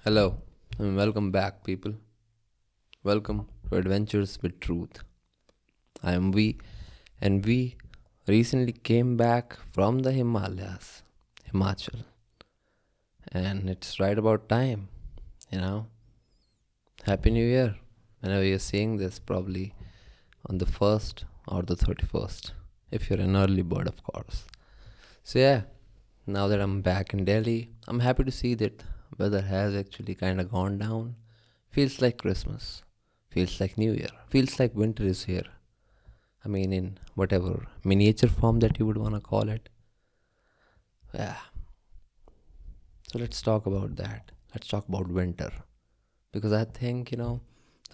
Hello and welcome back, people. Welcome to Adventures with Truth. I am V, and we recently came back from the Himalayas, Himachal, and it's right about time, you know. Happy New Year. Whenever you're seeing this, probably on the 1st or the 31st, if you're an early bird, of course. So, yeah, now that I'm back in Delhi, I'm happy to see that weather has actually kind of gone down. Feels like Christmas. Feels like New Year. Feels like winter is here. I mean, in whatever miniature form that you would want to call it. Yeah. So let's talk about that. Let's talk about winter. Because I think, the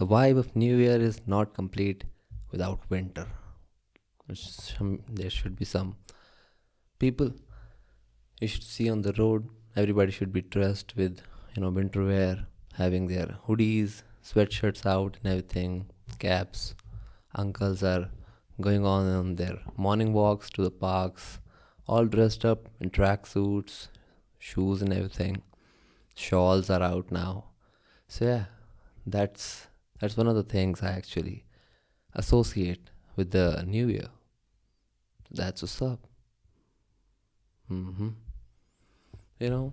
vibe of New Year is not complete without winter. There should be some people you should see on the road. Everybody should be dressed with, winter wear, having their hoodies, sweatshirts out, and everything, caps. Uncles are going on their morning walks to the parks, all dressed up in tracksuits, shoes, and everything. Shawls are out now. So yeah, that's one of the things I actually associate with the New Year. That's what's up. hmm You know,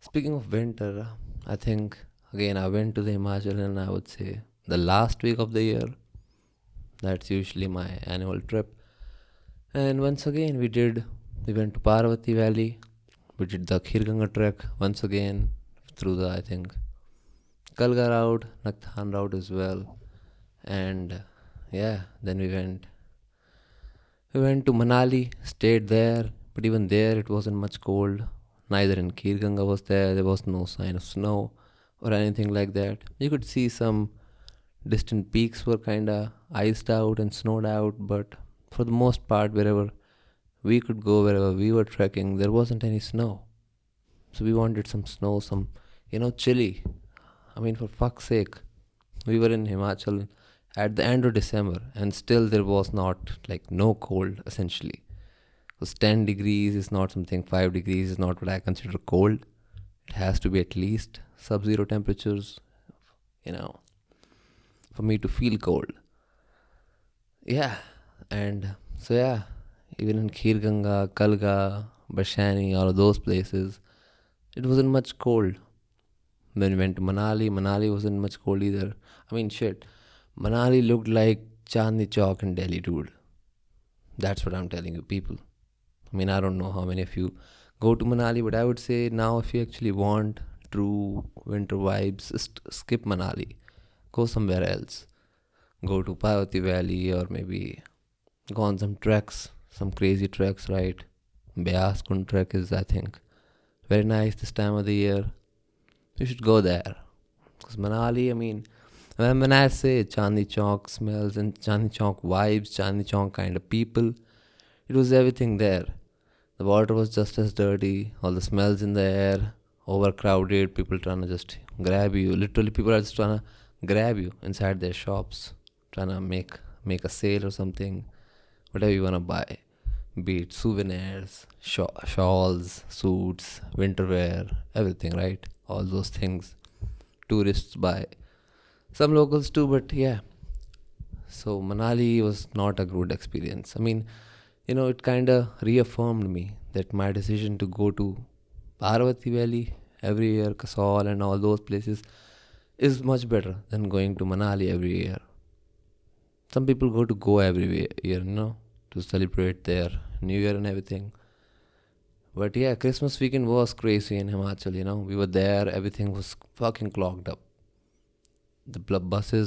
Speaking of winter, I think again I went to the Himachal and I would say the last week of the year. That's usually my annual trip. And once again we went to Parvati Valley. We did the Khirganga trek once again through the I think Kalga route, Nakthan route as well. And yeah, then we went to Manali, stayed there, but even there it wasn't much cold. Neither in Khirganga was there was no sign of snow or anything like that. You could see some distant peaks were kinda iced out and snowed out, but for the most part, wherever we could go, wherever we were trekking, there wasn't any snow. So we wanted some snow, some, chilly. I mean, for fuck's sake, we were in Himachal at the end of December, and still there was not like no cold essentially. Because 10 degrees is not something, 5 degrees is not what I consider cold. It has to be at least sub zero temperatures, you know, for me to feel cold. Yeah, and so yeah, even in Khirganga, Kalga, Bashani, all of those places, it wasn't much cold. When we went to Manali wasn't much cold either. I mean, shit, Manali looked like Chandni Chowk in Delhi, dude. That's what I'm telling you, people. I mean, I don't know how many of you go to Manali, but I would say now if you actually want true winter vibes, just skip Manali. Go somewhere else. Go to Parvati Valley or maybe go on some treks, some crazy treks, right? Beas Kund trek is, I think, very nice this time of the year. You should go there. Because Manali, I mean, when I say Chandni Chowk smells and Chandni Chowk vibes, Chandni Chowk kind of people, it was everything there. The water was just as dirty, all the smells in the air, overcrowded, people trying to just grab you. Literally, people are just trying to grab you inside their shops, trying to make a sale or something, whatever you want to buy. Be it souvenirs, shawls, suits, winter wear, everything, right? All those things tourists buy. Some locals too, but yeah. So Manali was not a good experience. I mean, it kind of reaffirmed me that my decision to go to Parvati Valley every year, Kasol, and all those places is much better than going to Manali every year. Some people go to Goa every year, to celebrate their New Year and everything. But yeah, Christmas weekend was crazy in Himachal. We were there, everything was fucking clogged up. The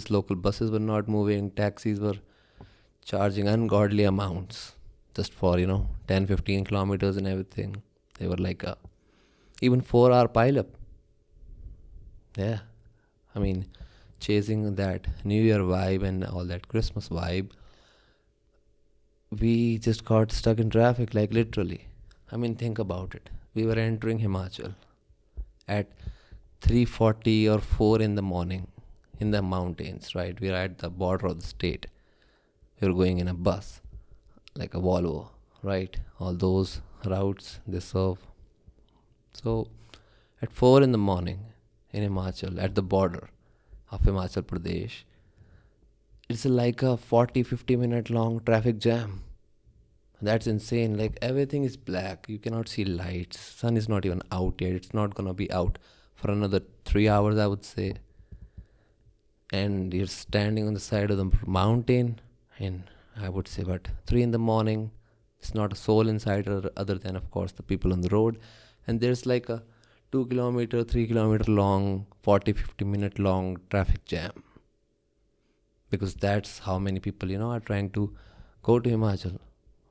local buses were not moving, taxis were charging ungodly amounts just for 10 15 kilometers and everything. They were like a even 4 hour pile up. Yeah, I mean, chasing that New Year vibe and all that Christmas vibe, we just got stuck in traffic, like literally. I mean, think about it. We were entering Himachal at 3:40 or 4 in the morning in the mountains, right? We are at the border of the state. We were going in a bus, like a Volvo, right? All those routes they serve. So at 4 in the morning, in Himachal at the border of Himachal Pradesh. It's like a 40-50 minute long traffic jam. That's insane. Like everything is black. You cannot see lights. Sun is not even out yet. It's not gonna be out for another 3 hours, I would say. And you're standing on the side of the mountain, and I would say, but 3 in the morning. It's not a soul inside, other than of course the people on the road. And there's like a 2 kilometer, 3 kilometer long, 40-50 minute long traffic jam, because that's how many people are trying to go to Himachal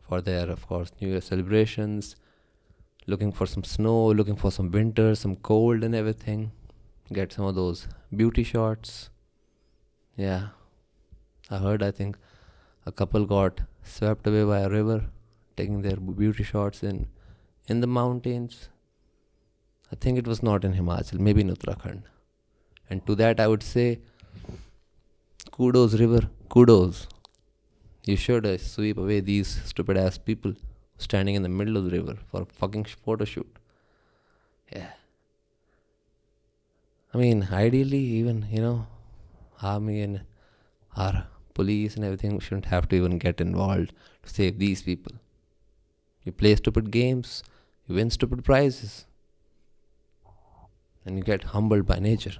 for their, of course, New Year celebrations, looking for some snow, looking for some winter, some cold and everything. Get some of those beauty shots. Yeah, I think a couple got swept away by a river, taking their beauty shots in the mountains. I think it was not in Himachal, maybe in Uttarakhand. And to that I would say, kudos river, kudos. You should sweep away these stupid ass people standing in the middle of the river for a fucking photo shoot. Yeah. I mean, ideally, even, army and our police and everything shouldn't have to even get involved to save these people. You play stupid games, you win stupid prizes, and you get humbled by nature.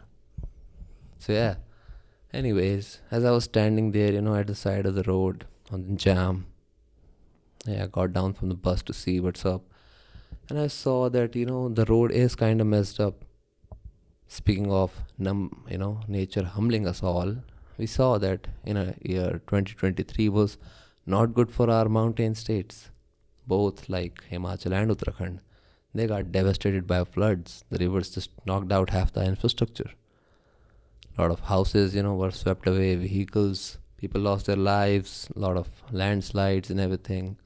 So, yeah. Anyways, as I was standing there, at the side of the road on the jam, I got down from the bus to see what's up. And I saw that, the road is kind of messed up. Speaking of, nature humbling us all, we saw that in a year 2023 was not good for our mountain states. Both like Himachal and Uttarakhand, they got devastated by floods. The rivers just knocked out half the infrastructure. A lot of houses, were swept away, vehicles, people lost their lives, a lot of landslides and everything.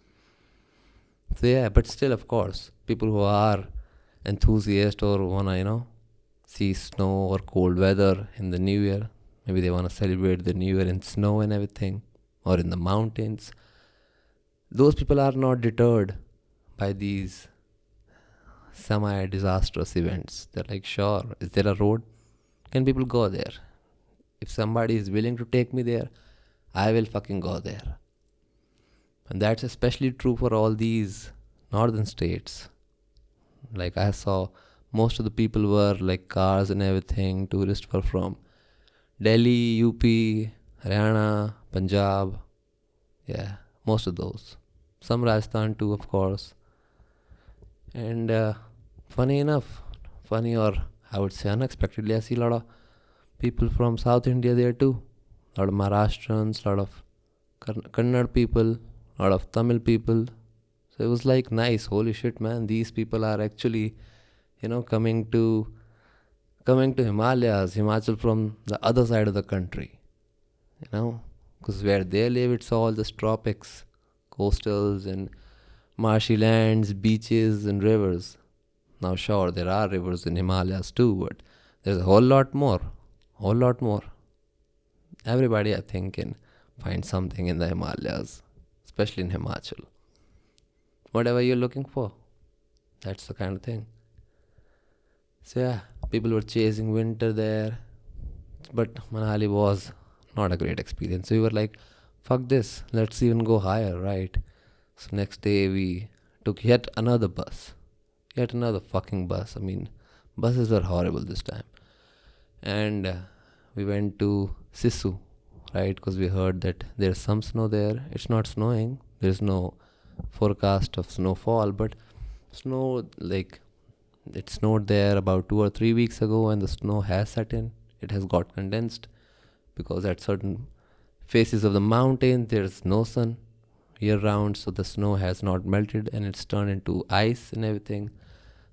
So yeah, but still, of course, people who are enthusiasts or wanna, see snow or cold weather in the new year, maybe they wanna celebrate the new year in snow and everything, or in the mountains. Those people are not deterred by these semi-disastrous events. They're like, sure, is there a road? Can people go there? If somebody is willing to take me there, I will fucking go there. And that's especially true for all these northern states. Like I saw, most of the people were like cars and everything. Tourists were from Delhi, UP, Haryana, Punjab. Yeah, most of those. Some Rajasthan too, of course. And funny or I would say unexpectedly, I see a lot of people from South India there too. A lot of Maharashtrians, a lot of Kannada people, a lot of Tamil people. So it was like nice. Holy shit, man! These people are actually, coming to Himalayas, Himachal from the other side of the country. Because where they live, it's all just tropics, coastals and marshy lands, beaches and rivers. Now, sure, there are rivers in Himalayas too, but there's a whole lot more. Everybody, I think, can find something in the Himalayas, especially in Himachal. Whatever you're looking for, that's the kind of thing. So yeah, people were chasing winter there, but Manali was not a great experience. So we were like, fuck this, let's even go higher, right? So next day we took yet another fucking bus. I mean, buses were horrible this time. And we went to Sisu, right? Because we heard that there's some snow there. It's not snowing. There's no forecast of snowfall, but snow, like, it snowed there about 2 or 3 weeks ago, and the snow has set in. It has got condensed because at certain faces of the mountain there's no sun year round, so the snow has not melted and it's turned into ice and everything.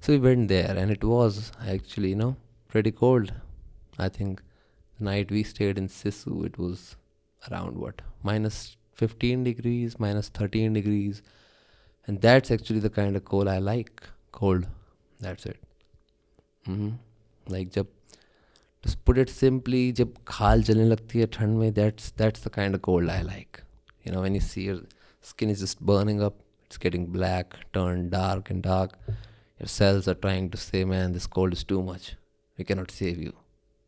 So we went there, and it was actually, pretty cold. I think the night we stayed in Sisu, it was around minus 15 degrees, minus 13 degrees. And that's actually the kind of cold I like. Cold. That's it. Like, just put it simply, जब खाल जलने लगती है ठंड में, that's the kind of cold I like. When you see your skin is just burning up, it's getting black, turned dark and dark. Your cells are trying to say, man, this cold is too much. We cannot save you.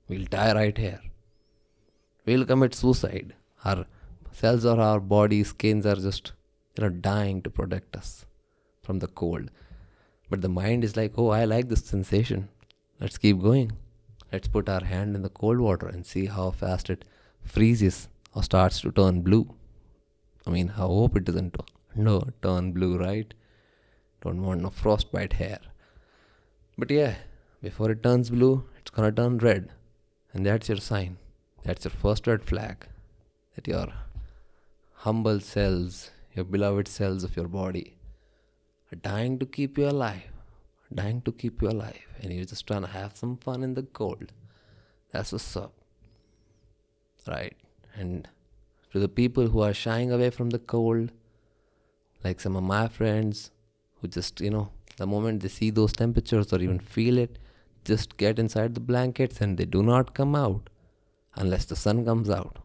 We'll die right here. We'll commit suicide. Our cells or our body skins are just, dying to protect us from the cold. But the mind is like, oh, I like this sensation. Let's keep going. Let's put our hand in the cold water and see how fast it freezes or starts to turn blue. I mean, I hope it doesn't turn blue, right? Don't want no frostbite hair. But yeah, before it turns blue, it's gonna turn red. And that's your sign. That's your first red flag. That your humble cells, your beloved cells of your body are dying to keep you alive. Dying to keep you alive. And you're just trying to have some fun in the cold. That's what's up. Right? And to the people who are shying away from the cold, like some of my friends who just, the moment they see those temperatures or even feel it, just get inside the blankets and they do not come out unless the sun comes out.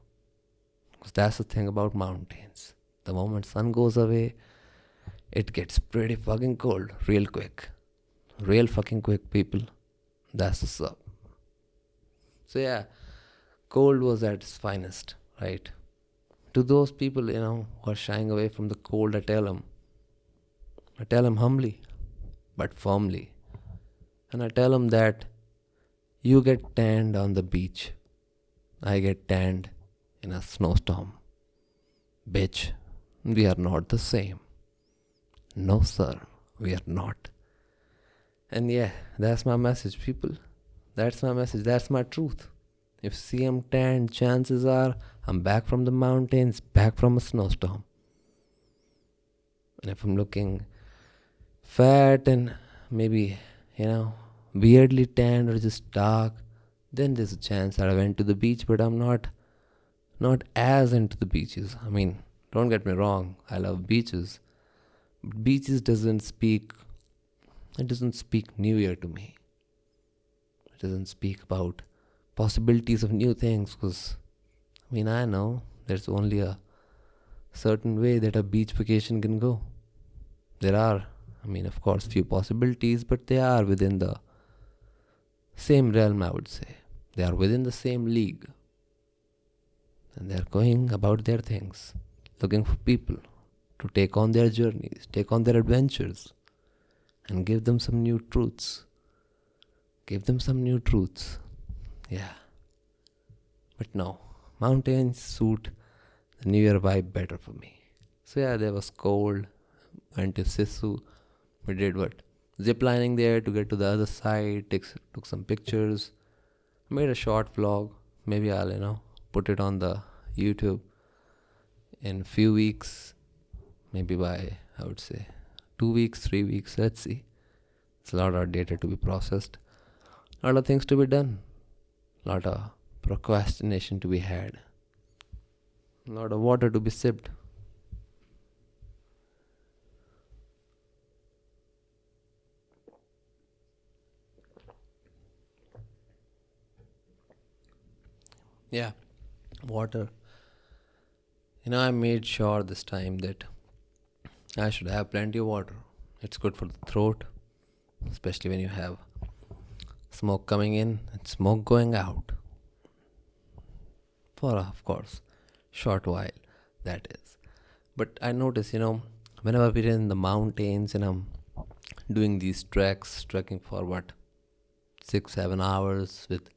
Because that's the thing about mountains. The moment sun goes away, it gets pretty fucking cold real quick. Real fucking quick, people. That's what's up. So yeah, cold was at its finest, right? To those people, who are shying away from the cold, I tell them humbly, but firmly. And I tell them that you get tanned on the beach. I get tanned in a snowstorm. Bitch, we are not the same. No, sir, we are not. And yeah, that's my message, people. That's my message. That's my truth. If see I'm tanned, chances are I'm back from the mountains, back from a snowstorm. And if I'm looking fat and maybe, weirdly tanned or just dark, then there's a chance that I went to the beach, but I'm not as into the beaches. I mean, don't get me wrong, I love beaches. But beaches doesn't speak New Year to me. It doesn't speak about possibilities of new things, because, I know there's only a certain way that a beach vacation can go. There are, of course, few possibilities, but they are within the same realm, I would say. They are within the same league. And they're going about their things, looking for people to take on their journeys, take on their adventures, and give them some new truths. Yeah. But no, mountains suit the New Year vibe better for me. So yeah, there was cold, went to Sisu. We did what? Ziplining there to get to the other side, took some pictures, made a short vlog. Maybe I'll, put it on the YouTube in a few weeks. Maybe by, I would say, 2 weeks, 3 weeks, let's see. It's a lot of data to be processed. A lot of things to be done. A lot of procrastination to be had. A lot of water to be sipped. Yeah, water. I made sure this time that I should have plenty of water. It's good for the throat, especially when you have smoke coming in and smoke going out. For, of course, short while, that is. But I notice, whenever we're in the mountains and I'm doing these trekking for 6-7 hours with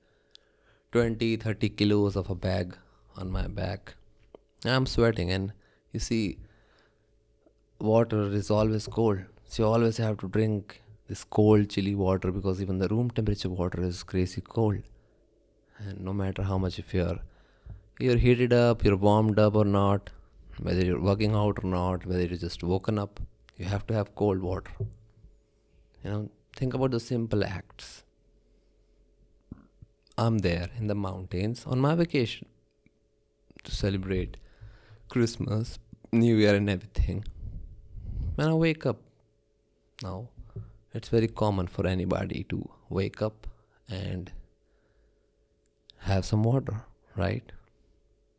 20-30 kilos of a bag on my back, I'm sweating, and you see, water is always cold. So you always have to drink this cold, chilly water, because even the room temperature water is crazy cold. And no matter how much, if you're heated up, you're warmed up or not, whether you're working out or not, whether you're just woken up, you have to have cold water. Think about the simple acts. I'm there in the mountains on my vacation to celebrate Christmas, New Year and everything. When I wake up, now it's very common for anybody to wake up and have some water, right?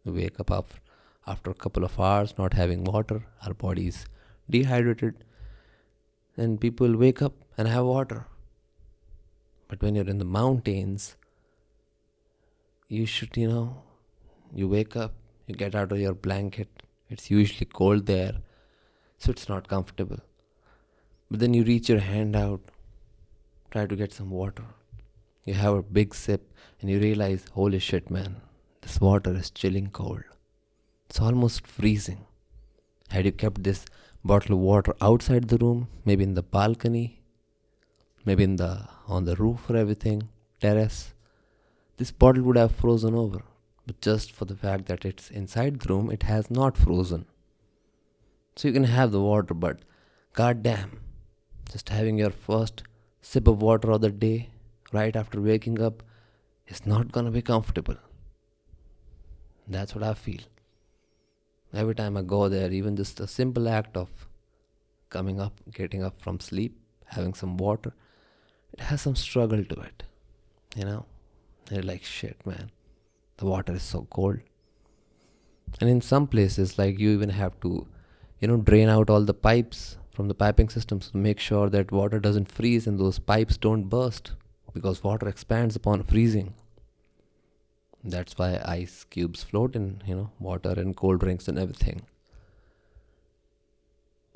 We wake up after a couple of hours not having water, our body's dehydrated, and people wake up and have water. But But when you're in the mountains, you should, you wake up, you get out of your blanket. It's usually cold there, so it's not comfortable. But then you reach your hand out, try to get some water. You have a big sip and you realize, holy shit, man, this water is chilling cold. It's almost freezing. Had you kept this bottle of water outside the room, maybe in the balcony, maybe on the roof or everything, terrace, this bottle would have frozen over. But just for the fact that it's inside the room, it has not frozen. So you can have the water, but goddamn, just having your first sip of water of the day right after waking up is not gonna be comfortable. That's what I feel. Every time I go there, even just a simple act of coming up, getting up from sleep, having some water, it has some struggle to it. You're like, shit, man, the water is so cold. And in some places, like, you even have to, drain out all the pipes from the piping systems to make sure that water doesn't freeze and those pipes don't burst, because water expands upon freezing. That's why ice cubes float in, water and cold drinks and everything.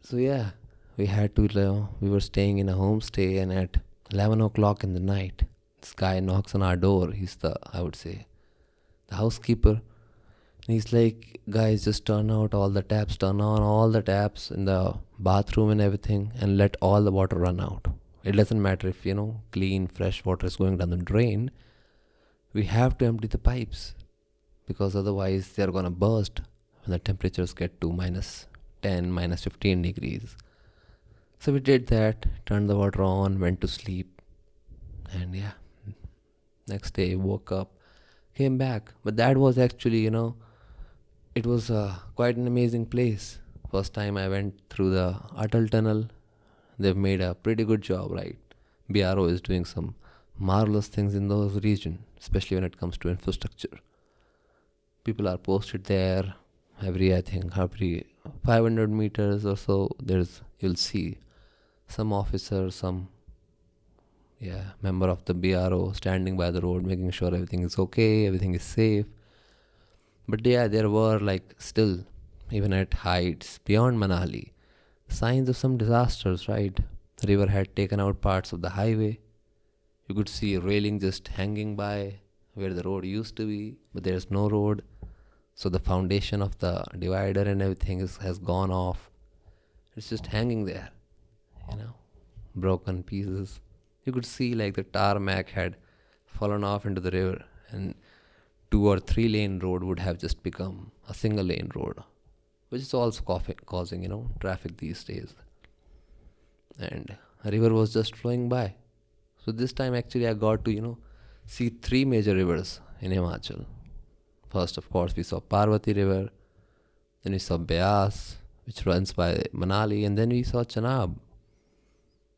So yeah, we were staying in a homestay, and at 11 o'clock in the night, this guy knocks on our door. He's the housekeeper. And he's like, guys, just turn on all the taps in the bathroom and everything, and let all the water run out. It doesn't matter if, clean, fresh water is going down the drain. We have to empty the pipes, because otherwise they're going to burst when the temperatures get to minus 10, minus 15 degrees. So we did that, turned the water on, went to sleep. And yeah, next day woke up, came back. But that was actually, it was quite an amazing place. First time I went through the Atal Tunnel. They've made a pretty good job, right? BRO is doing some marvelous things in those regions, especially when it comes to infrastructure. People are posted there every 500 meters or so. You'll see some officer, some member of the BRO standing by the road, making sure everything is okay, everything is safe. But yeah, there were still, even at heights beyond Manali, signs of some disasters, right? The river had taken out parts of the highway. You could see a railing just hanging by where the road used to be, but there's no road. So the foundation of the divider and everything has gone off. It's just hanging there, broken pieces. You could see the tarmac had fallen off into the river, and 2 or 3 lane road would have just become a single lane road, which is also causing traffic these days. And a river was just flowing by. So this time actually I got to see 3 major rivers in Himachal. First, of course, we saw Parvati River, then we saw Beas, which runs by Manali, and then we saw Chenab,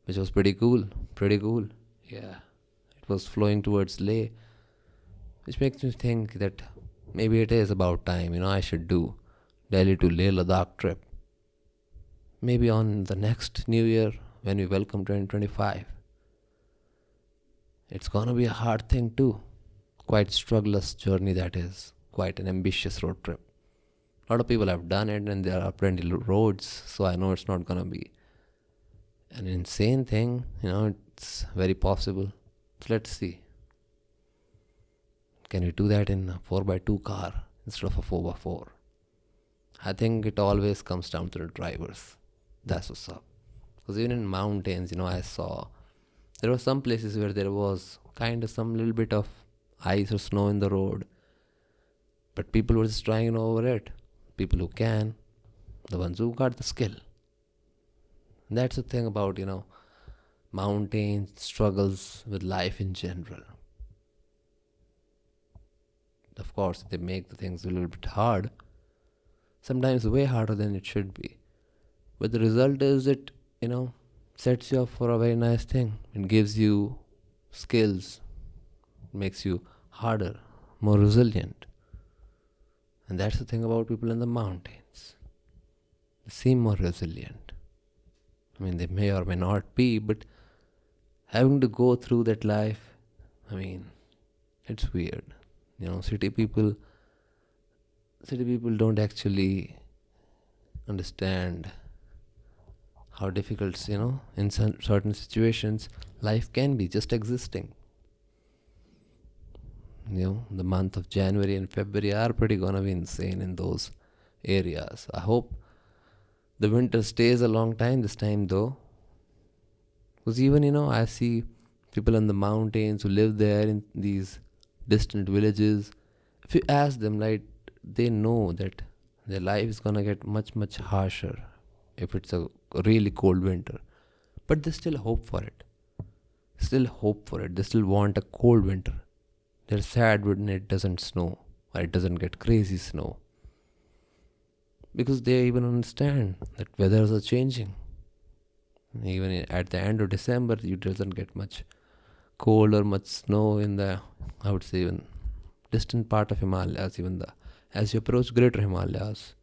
which was pretty cool. Yeah, it was flowing towards Leh, which makes me think that maybe it is about time, I should do Delhi to Leh Ladakh trip. Maybe on the next New Year, when we welcome 2025. It's gonna be a hard thing too. Quite strugglous journey that is. Quite an ambitious road trip. A lot of people have done it, and there are plenty of roads, so I know it's not gonna be an insane thing. It's very possible. So let's see. Can we do that in a 4x2 car instead of a 4x4? I think it always comes down to the drivers. That's what's up. Because even in mountains, I saw there were some places where there was kind of some little bit of ice or snow in the road, but people were just driving over it. People who can, the ones who got the skill. That's the thing about, mountains, struggles with life in general. Of course, they make the things a little bit hard, sometimes way harder than it should be. But the result is it, sets you up for a very nice thing. It gives you skills, makes you harder, more resilient. And that's the thing about people in the mountains. They seem more resilient. They may or may not be, but having to go through that life I mean, it's weird. You know, city people don't actually understand how difficult, in certain situations, life can be just existing. The month of January and February are pretty gonna be insane in those areas. I hope the winter stays a long time this time though. Because even, I see people in the mountains who live there in these distant villages. If you ask them, like, they know that their life is gonna get much, much harsher if it's a really cold winter. But they still hope for it. Still hope for it. They still want a cold winter. They're sad when it doesn't snow or it doesn't get crazy snow. Because they even understand that weathers are changing. Even at the end of December, it doesn't get much cold or much snow in the, I would say, even distant part of Himalayas, even the as you approach Greater Himalayas.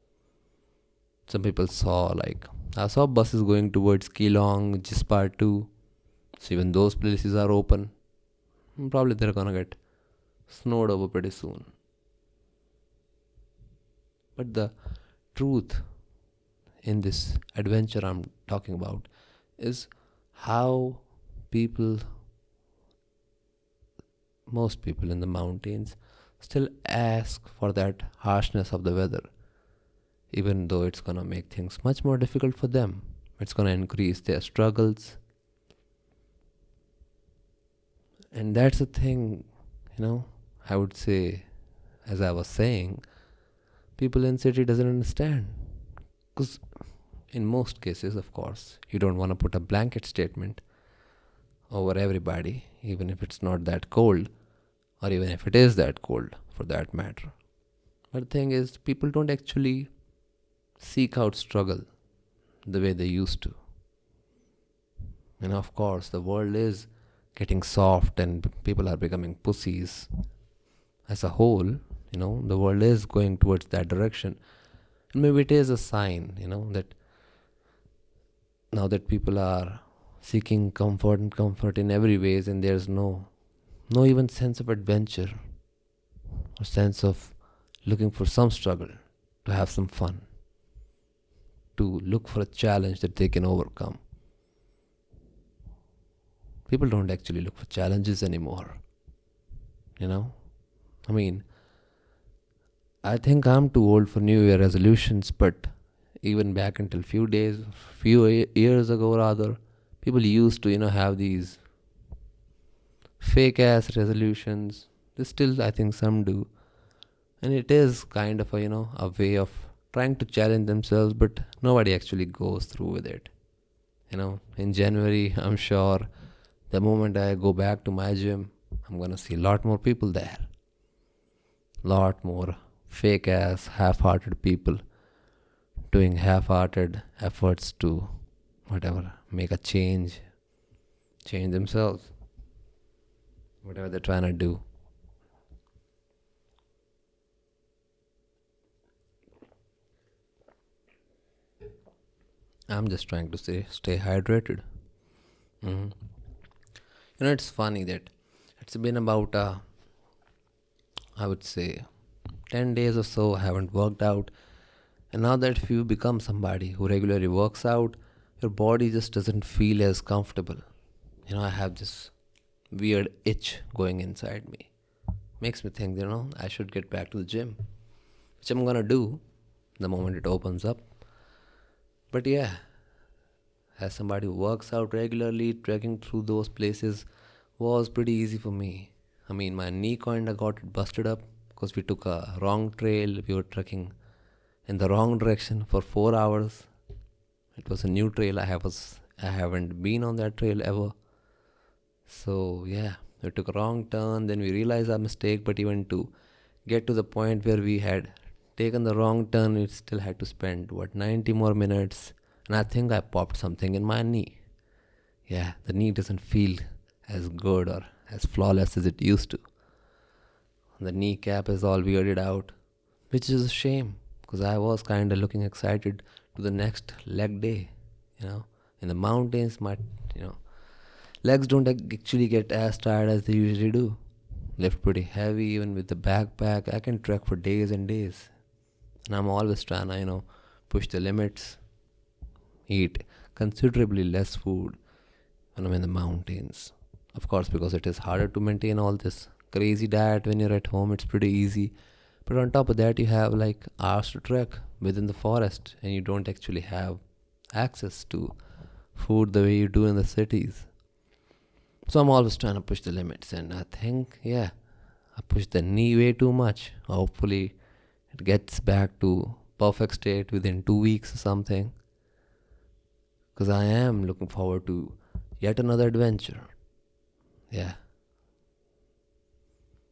Some people I saw buses going towards Keelong, Jispar 2. So even those places are open. Probably they're gonna get snowed over pretty soon. But the truth in this adventure I'm talking about is how people, most people in the mountains, still ask for that harshness of the weather, even though it's gonna make things much more difficult for them. It's gonna increase their struggles. And that's the thing, I would say, as I was saying, people in city doesn't understand. Because in most cases, of course, you don't want to put a blanket statement over everybody, even if it's not that cold, or even if it is that cold for that matter. But the thing is, people don't actually seek out struggle the way they used to. And of course, the world is getting soft and people are becoming pussies as a whole. The world is going towards that direction. And maybe it is a sign, that now that people are seeking comfort in every ways, and there's no even sense of adventure or sense of looking for some struggle, to have some fun, to look for a challenge that they can overcome. People don't actually look for challenges anymore. I mean, I think I'm too old for New Year resolutions, but even back until few years ago rather, people used to, have these fake ass resolutions. They still, I think some do. And it is kind of a way of trying to challenge themselves, but nobody actually goes through with it. In January, I'm sure the moment I go back to my gym, I'm gonna see a lot more people there. Lot more fake ass, half hearted people doing half hearted efforts to make a change themselves, whatever they're trying to do. I'm just trying to stay hydrated. hmm it's funny that it's been about, I would say, 10 days or so I haven't worked out. And now that if you become somebody who regularly works out, your body just doesn't feel as comfortable. I have this weird itch going inside me. Makes me think, I should get back to the gym, which I'm gonna do the moment it opens up. But yeah, as somebody who works out regularly, trekking through those places was pretty easy for me. I mean, my knee kinda got busted up because we took a wrong trail. We were trekking in the wrong direction for 4 hours. It was a new trail. I haven't been on that trail ever. So yeah, we took a wrong turn. Then we realized our mistake. But even to get to the point where we had taken the wrong turn, we still had to spend 90 more minutes. And I think I popped something in my knee. Yeah, the knee doesn't feel as good or as flawless as it used to. The kneecap is all weirded out, which is a shame because I was kind of looking excited to the next leg day. In the mountains, my Legs don't actually get as tired as they usually do. Lift pretty heavy, even with the backpack. I can trek for days and days. And I'm always trying to, push the limits, eat considerably less food when I'm in the mountains. Of course, because it is harder to maintain all this crazy diet when you're at home, it's pretty easy. But on top of that, you have like hours to trek within the forest, and you don't actually have access to food the way you do in the cities. So I'm always trying to push the limits, and I think, yeah, I push the knee way too much. Hopefully, it gets back to perfect state within 2 weeks or something. Because I am looking forward to yet another adventure. Yeah.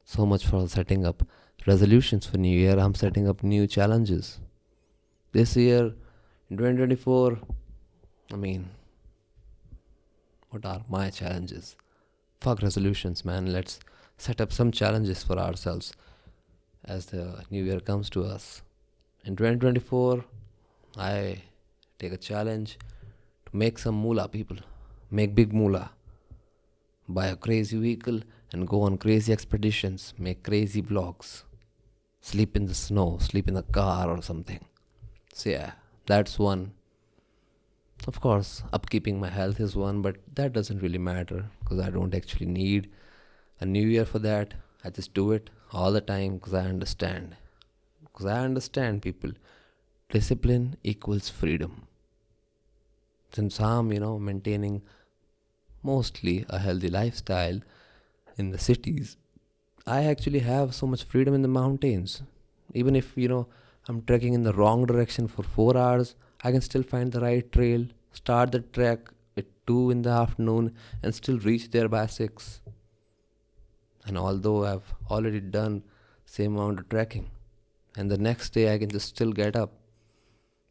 So much for setting up resolutions for New Year. I'm setting up new challenges. This year, in 2024, I mean, what are my challenges? Fuck resolutions, man. Let's set up some challenges for ourselves as the new year comes to us. In 2024, I take a challenge to make some moolah, people. Make big moolah. Buy a crazy vehicle and go on crazy expeditions. Make crazy vlogs. Sleep in the snow, sleep in a car or something. So, yeah, that's one. Of course, upkeeping my health is one, but that doesn't really matter because I don't actually need a new year for that. I just do it all the time because I understand. Because I understand, people, discipline equals freedom. Since I'm, maintaining mostly a healthy lifestyle in the cities, I actually have so much freedom in the mountains. Even if, I'm trekking in the wrong direction for 4 hours, I can still find the right trail, start the trek at 2 in the afternoon, and still reach there by 6. And although I've already done same amount of trekking, and the next day I can just still get up.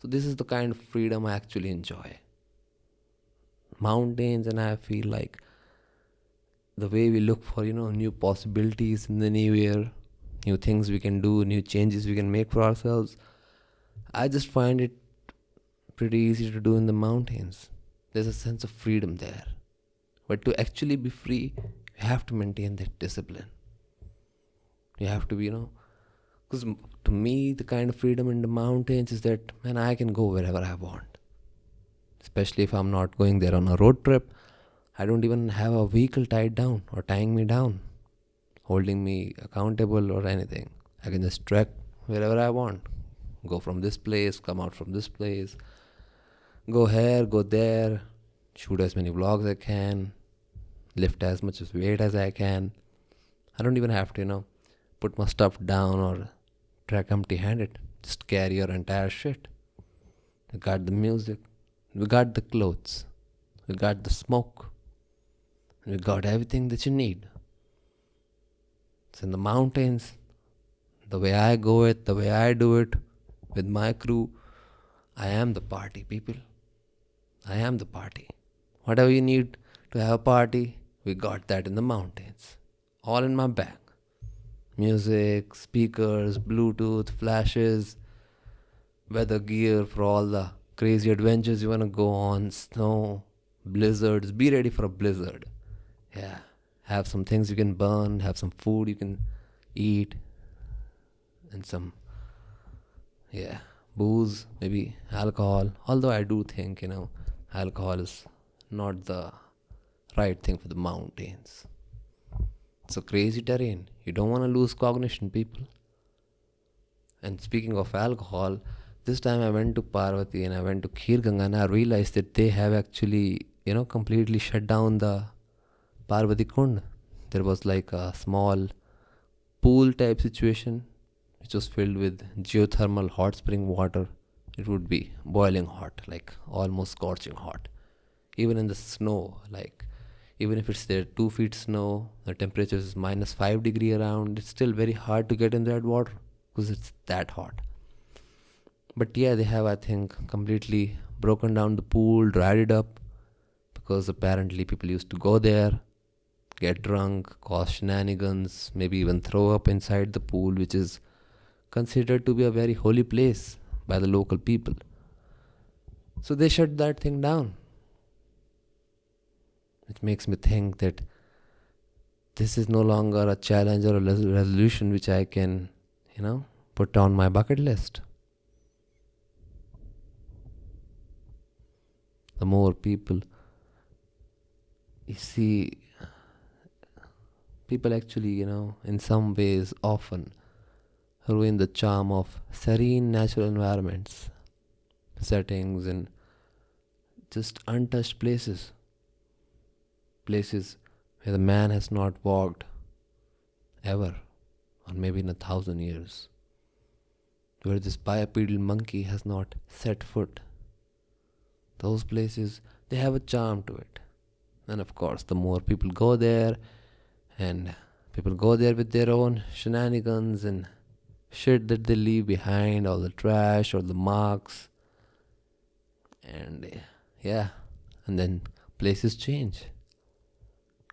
So this is the kind of freedom I actually enjoy. Mountains, and I feel like the way we look for, new possibilities in the new year, new things we can do, new changes we can make for ourselves, I just find it pretty easy to do in the mountains. There's a sense of freedom there. But to actually be free, you have to maintain that discipline. You have to be, because to me, the kind of freedom in the mountains is that, man, I can go wherever I want. Especially if I'm not going there on a road trip. I don't even have a vehicle tied down or tying me down, holding me accountable or anything. I can just trek wherever I want. Go from this place, come out from this place, go here, go there, shoot as many vlogs as I can, lift as much weight as I can. I don't even have to, put my stuff down or trek empty handed. Just carry your entire shit. We got the music, we got the clothes, we got the smoke, we got everything that you need. It's in the mountains, the way I go it, the way I do it with my crew. I am the party, people. I am the party. Whatever you need to have a party, we got that in the mountains. All in my bag. Music, speakers, Bluetooth, flashes, weather gear for all the crazy adventures you want to go on, snow, blizzards. Be ready for a blizzard. Yeah. Have some things you can burn, have some food you can eat, and some, booze, maybe alcohol. Although I do think, alcohol is not the right thing for the mountains. It's a crazy terrain. You don't want to lose cognition, people. And speaking of alcohol, this time I went to Parvati and I went to Khirganga, and I realized that they have actually, completely shut down the Parvati Kund. There was like a small pool type situation which was filled with geothermal hot spring water. It would be boiling hot, like almost scorching hot. Even in the snow, like even if it's there 2 feet snow, the temperature is -5 degree around, it's still very hard to get in that water because it's that hot. But yeah, they have, I think, completely broken down the pool, dried it up, because apparently people used to go there, get drunk, cause shenanigans, maybe even throw up inside the pool, which is considered to be a very holy place by the local people. So they shut that thing down. which makes me think that this is no longer a challenge or a resolution which I can, put on my bucket list. The more people you see, people actually, in some ways often ruin the charm of serene natural environments, settings, and just untouched places. Places where the man has not walked ever, or maybe in 1,000 years. Where this bipedal monkey has not set foot. Those places, they have a charm to it. And of course, the more people go there, and people go there with their own shenanigans and shit that they leave behind, all the trash or the marks. And yeah, and then places change.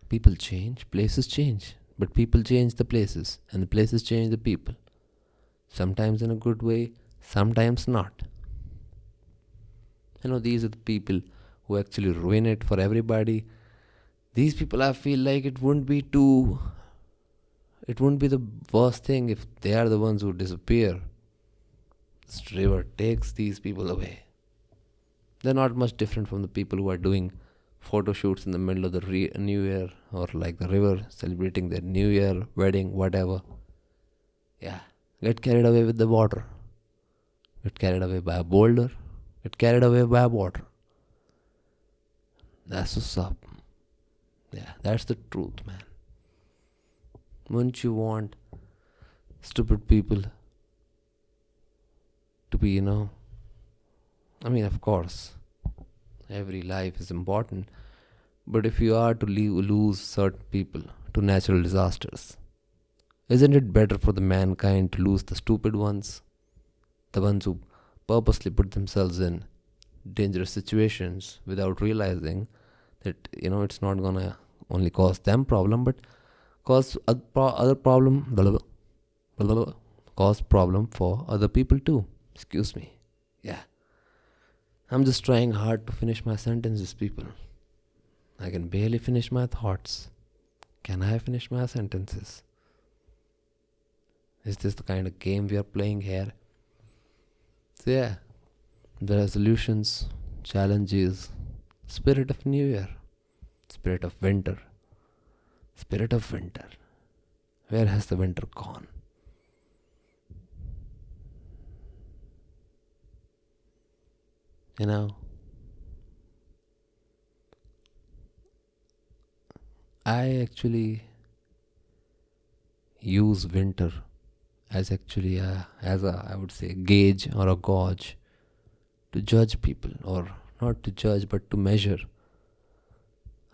People change, places change. But people change the places, and the places change the people. Sometimes in a good way, sometimes not. These are the people who actually ruin it for everybody. These people, I feel like it wouldn't be the worst thing if they are the ones who disappear. This river takes these people away. They're not much different from the people who are doing photo shoots in the middle of the New Year, or like the river celebrating their New Year, wedding, whatever. Yeah, get carried away with the water. Get carried away by a boulder. Get carried away by water. That's what's up. Yeah, that's the truth, man. Wouldn't you want stupid people to be, of course, every life is important. But if you are to lose certain people to natural disasters, isn't it better for the mankind to lose the stupid ones? The ones who purposely put themselves in dangerous situations without realizing that, it's not gonna only cause them problem, but cause other problem, cause problem for other people too. Excuse me. Yeah. I'm just trying hard to finish my sentences, people. I can barely finish my thoughts. Can I finish my sentences? Is this the kind of game we are playing here? So yeah, the resolutions, challenges, spirit of New Year, spirit of winter, spirit of winter. Where has the winter gone? I actually use winter as actually as a, I would say, gauge or a gauge to judge people, or not to judge but to measure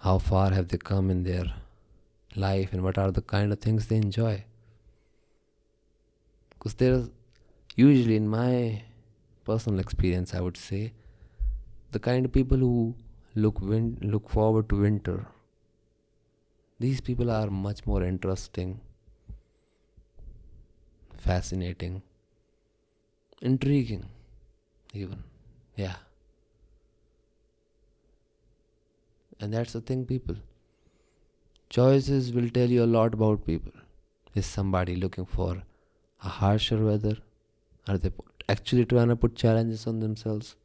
how far have they come in their life and what are the kind of things they enjoy. Because there's usually, in my personal experience, I would say, the kind of people who look forward to winter, these people are much more interesting, fascinating, intriguing even. Yeah. And that's the thing, people. Choices will tell you a lot about people. Is somebody looking for a harsher weather? Are they actually trying to put challenges on themselves?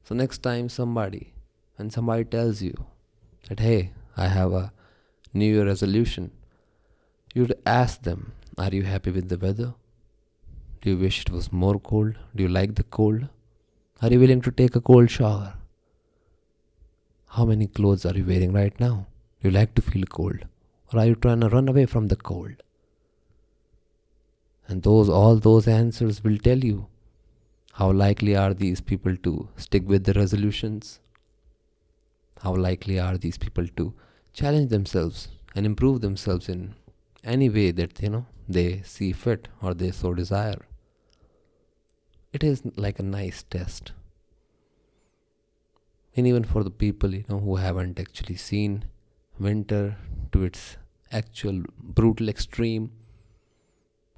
So next time when somebody tells you that, hey, I have a New Year resolution, you'd ask them, are you happy with the weather? Do you wish it was more cold? Do you like the cold? Are you willing to take a cold shower? How many clothes are you wearing right now? Do you like to feel cold? Or are you trying to run away from the cold? And all those answers will tell you how likely are these people to stick with the resolutions? How likely are these people to challenge themselves and improve themselves in any way that, they see fit or they so desire? It is like a nice test. And even for the people, who haven't actually seen winter to its actual brutal extreme,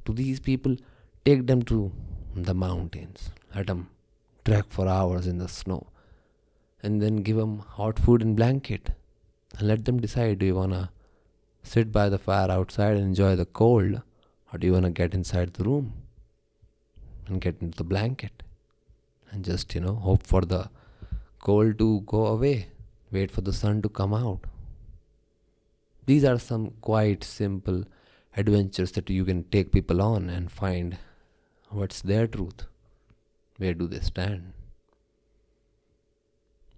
to these people, take them to the mountains, let them trek for hours in the snow, and then give them hot food and blanket. and let them decide, do you want to sit by the fire outside and enjoy the cold, or do you want to get inside the room and get into the blanket and just, hope for the cold to go away, wait for the sun to come out? These are some quite simple adventures that you can take people on and find what's their truth. Where do they stand?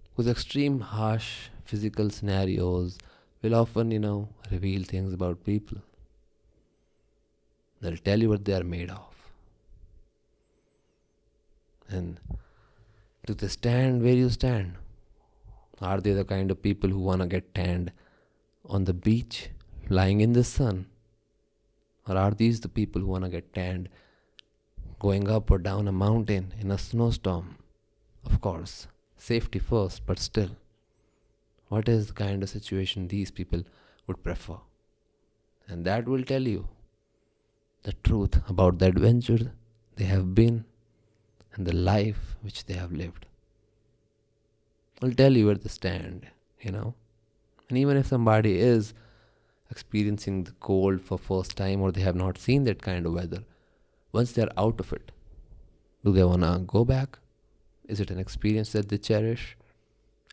Because extreme harsh physical scenarios will often, reveal things about people. They'll tell you what they are made of. And do they stand where you stand? Are they the kind of people who want to get tanned on the beach, lying in the sun? Or are these the people who want to get tanned going up or down a mountain in a snowstorm? Of course, safety first, but still, what is the kind of situation these people would prefer? And that will tell you the truth about the adventure they have been and the life which they have lived. Will tell you where they stand, And even if somebody is experiencing the cold for first time, or they have not seen that kind of weather, once they're out of it, do they want to go back? Is it an experience that they cherish?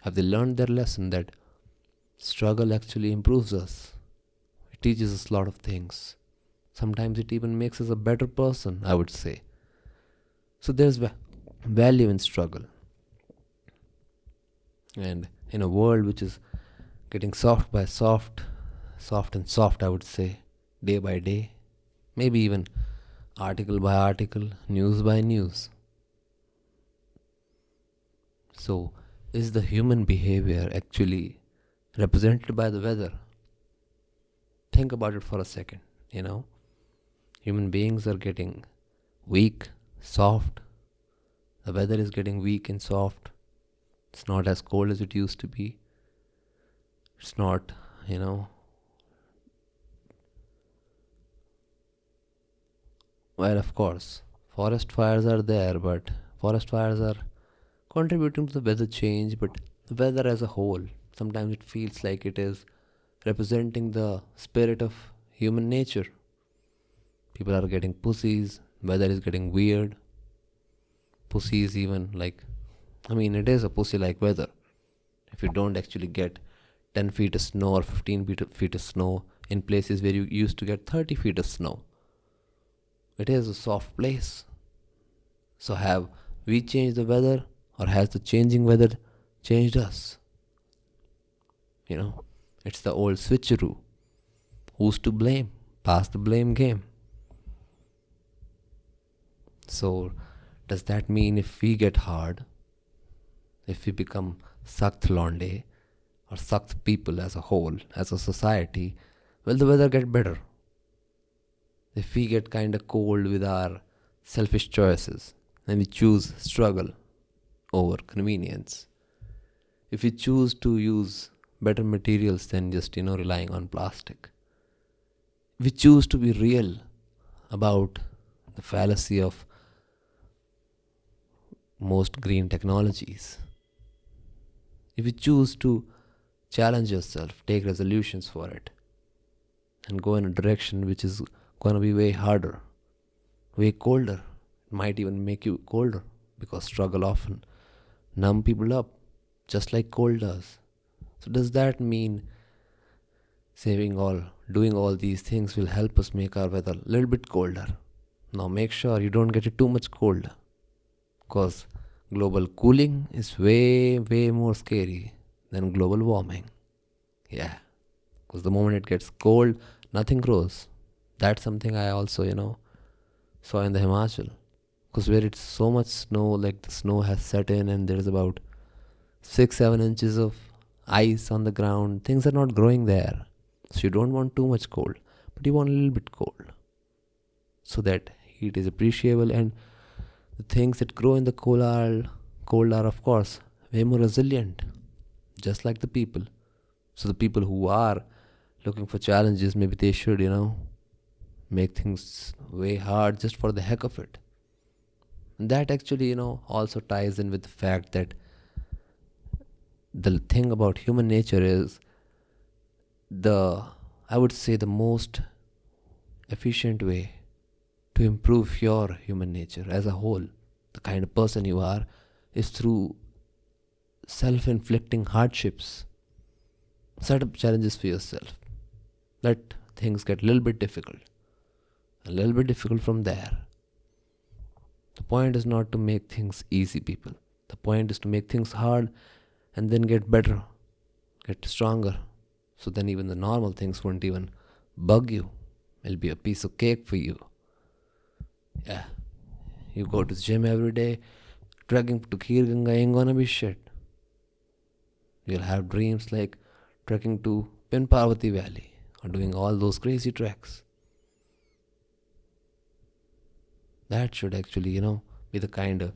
Have they learned their lesson that struggle actually improves us? It teaches us a lot of things. Sometimes it even makes us a better person, I would say. So there's value in struggle. And in a world which is getting soft by soft and soft, I would say, day by day, maybe even article by article, news by news. So, is the human behavior actually represented by the weather? Think about it for a second, Human beings are getting weak, soft. The weather is getting weak and soft. It's not as cold as it used to be. It's not, Well, of course, forest fires are there, but forest fires are contributing to the weather change, but the weather as a whole, sometimes it feels like it is representing the spirit of human nature. People are getting pussies, weather is getting weird. Pussies even it is a pussy like weather. If you don't actually get 10 feet of snow or 15 feet of snow in places where you used to get 30 feet of snow, it is a soft place. So have we changed the weather, or has the changing weather changed us? It's the old switcheroo. Who's to blame? Pass the blame game. So does that mean if we get hard, if we become sakht londe or sakht people as a whole, as a society, will the weather get better? If we get kind of cold with our selfish choices and we choose struggle over convenience, if we choose to use better materials than just, relying on plastic, if we choose to be real about the fallacy of most green technologies, if you choose to challenge yourself, take resolutions for it, and go in a direction which is going to be way harder, way colder, it might even make you colder, because struggle often numb people up, just like cold does. So does that mean doing all these things will help us make our weather a little bit colder? Now make sure you don't get it too much cold, because global cooling is way, way more scary than global warming. Yeah, because the moment it gets cold, nothing grows. That's something I also, saw in the Himachal. Because where it's so much snow, like the snow has set in and there's about 6-7 inches of ice on the ground, things are not growing there. So you don't want too much cold, but you want a little bit cold, so that heat is appreciable, and the things that grow in the cold are of course way more resilient, just like the people. So the people who are looking for challenges, maybe they should, make things way hard just for the heck of it. And that actually, also ties in with the fact that the thing about human nature is the, I would say, the most efficient way to improve your human nature as a whole, the kind of person you are, is through self inflicting hardships. Set up challenges for yourself. Let things get a little bit difficult. A little bit difficult from there. The point is not to make things easy, people. The point is to make things hard and then get better, get stronger. So then even the normal things won't even bug you. It'll be a piece of cake for you. Yeah. You go to the gym every day, trekking to Kirganga ain't gonna be shit. You'll have dreams like trekking to Pin Parvati Valley or doing all those crazy treks. That should actually, be the kind of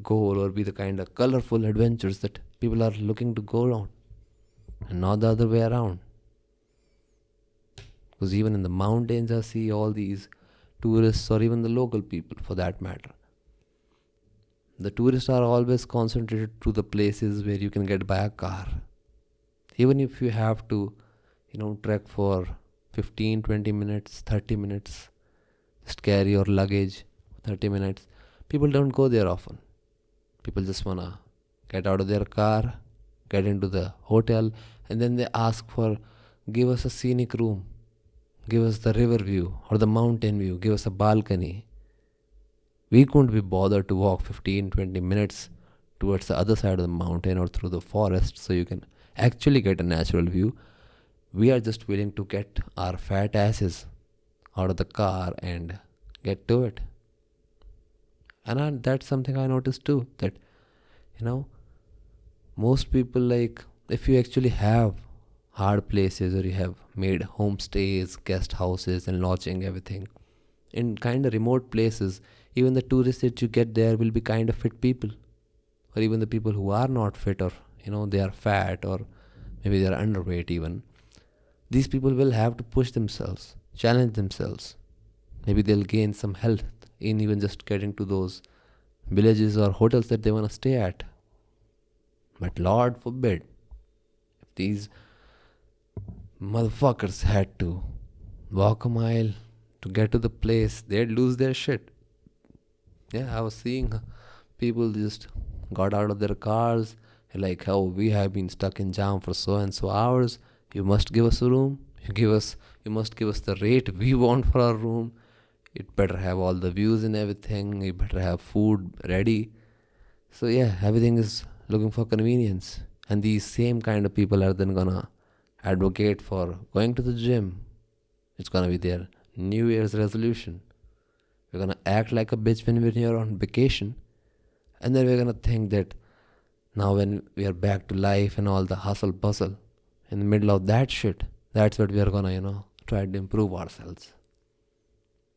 goal or be the kind of colorful adventures that people are looking to go around and not the other way around. Because even in the mountains, I see all these tourists or even the local people for that matter. The tourists are always concentrated to the places where you can get by a car. Even if you have to, trek for 15, 20 minutes, 30 minutes, just carry your luggage 30 minutes. People don't go there often. People just wanna get out of their car, get into the hotel, and then they ask for, give us a scenic room, give us the river view or the mountain view, give us a balcony. We couldn't be bothered to walk 15, 20 minutes towards the other side of the mountain or through the forest so you can actually get a natural view. We are just willing to get our fat asses out of the car and get to it. And that's something I noticed too, that, most people, like, if you actually have hard places or you have made homestays, guest houses and lodging, everything, in kind of remote places, even the tourists that you get there will be kind of fit people. Or even the people who are not fit or, they are fat or maybe they are underweight even. These people will have to push themselves, challenge themselves. Maybe they'll gain some health in even just getting to those villages or hotels that they want to stay at. But Lord forbid, if these motherfuckers had to walk a mile to get to the place, they'd lose their shit. Yeah, I was seeing people just got out of their cars, like, how we have been stuck in jam for so and so hours. You must give us a room. You must give us the rate we want for our room. It better have all the views and everything. You better have food ready. So yeah, everything is looking for convenience. And these same kind of people are then gonna advocate for going to the gym. It's gonna be their New Year's resolution. We're gonna act like a bitch when we're on vacation. And then we're gonna think that now when we are back to life and all the hustle bustle, in the middle of that shit, that's what we are gonna, try to improve ourselves.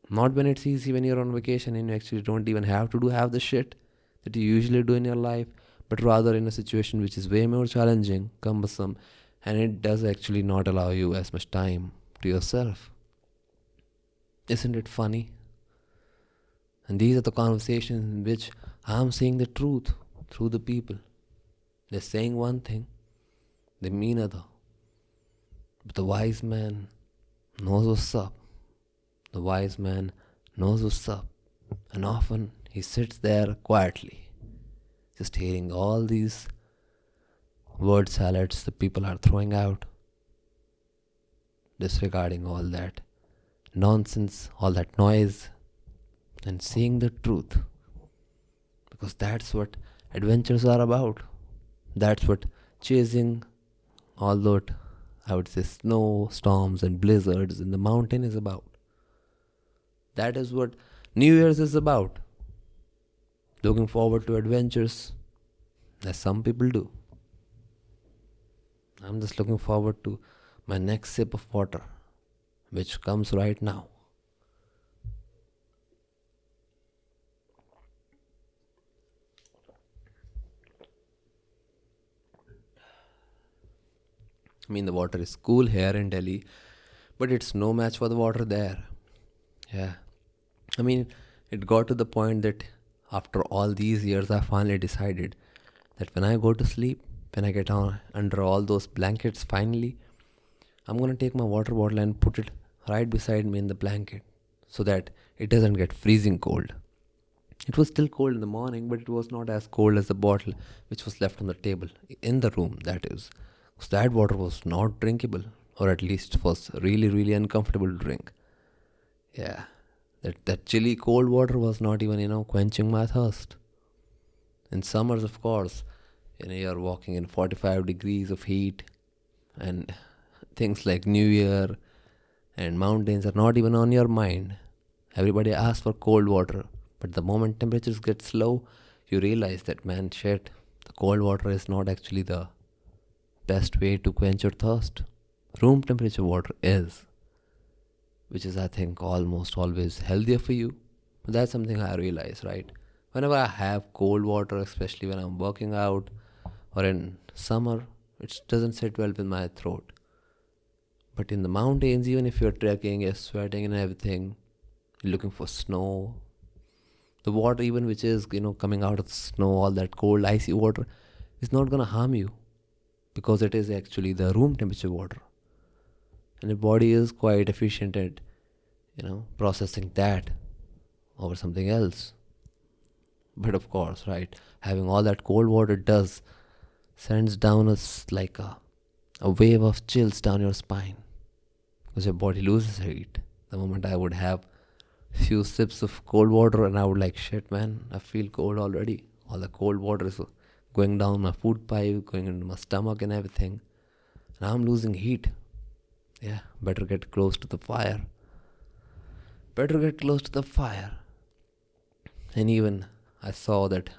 Not when it's easy, when you're on vacation and you actually don't even have to have the shit that you usually do in your life, but rather in a situation which is way more challenging, cumbersome, and it does actually not allow you as much time to yourself. Isn't it funny? And these are the conversations in which I'm saying the truth through the people. They're saying one thing, they mean other. But the wise man knows what's up. The wise man knows what's up. And often he sits there quietly, just hearing all these word salads the people are throwing out, disregarding all that nonsense, all that noise, and seeing the truth. Because that's what adventures are about. That's what chasing all that, I would say, snow, storms and blizzards in the mountain is about. That is what New Year's is about. Looking forward to adventures, as some people do. I'm just looking forward to my next sip of water, which comes right now. I mean, the water is cool here in Delhi, but it's no match for the water there. Yeah. I mean, it got to the point that after all these years, I finally decided that when I go to sleep, when I get on under all those blankets finally, I'm gonna take my water bottle and put it right beside me in the blanket so that it doesn't get freezing cold. It was still cold in the morning, but it was not as cold as the bottle which was left on the table, in the room, that is. So that water was not drinkable, or at least was really, really uncomfortable to drink. Yeah, that chilly cold water was not even, quenching my thirst. In summers, of course, you're walking in 45 degrees of heat, and things like New Year and mountains are not even on your mind. Everybody asks for cold water, but the moment temperatures get low, you realize that, man, shit, the cold water is not actually the best way to quench your thirst. Room temperature water is, which is, I think, almost always healthier for you. But that's something I realize, right? Whenever I have cold water, especially when I'm working out or in summer, it doesn't sit well with my throat. But in the mountains, even if you're trekking, you're sweating and everything, you're looking for snow, the water, even which is, coming out of the snow, all that cold, icy water, is not gonna harm you because it is actually the room temperature water. And your body is quite efficient at, processing that over something else. But of course, right, having all that cold water does sends down like a wave of chills down your spine because your body loses heat. The moment I would have few sips of cold water and I would like, shit, man, I feel cold already. All the cold water is going down my food pipe, going into my stomach and everything. Now I'm losing heat. Yeah, better get close to the fire. Better get close to the fire. And even I saw that,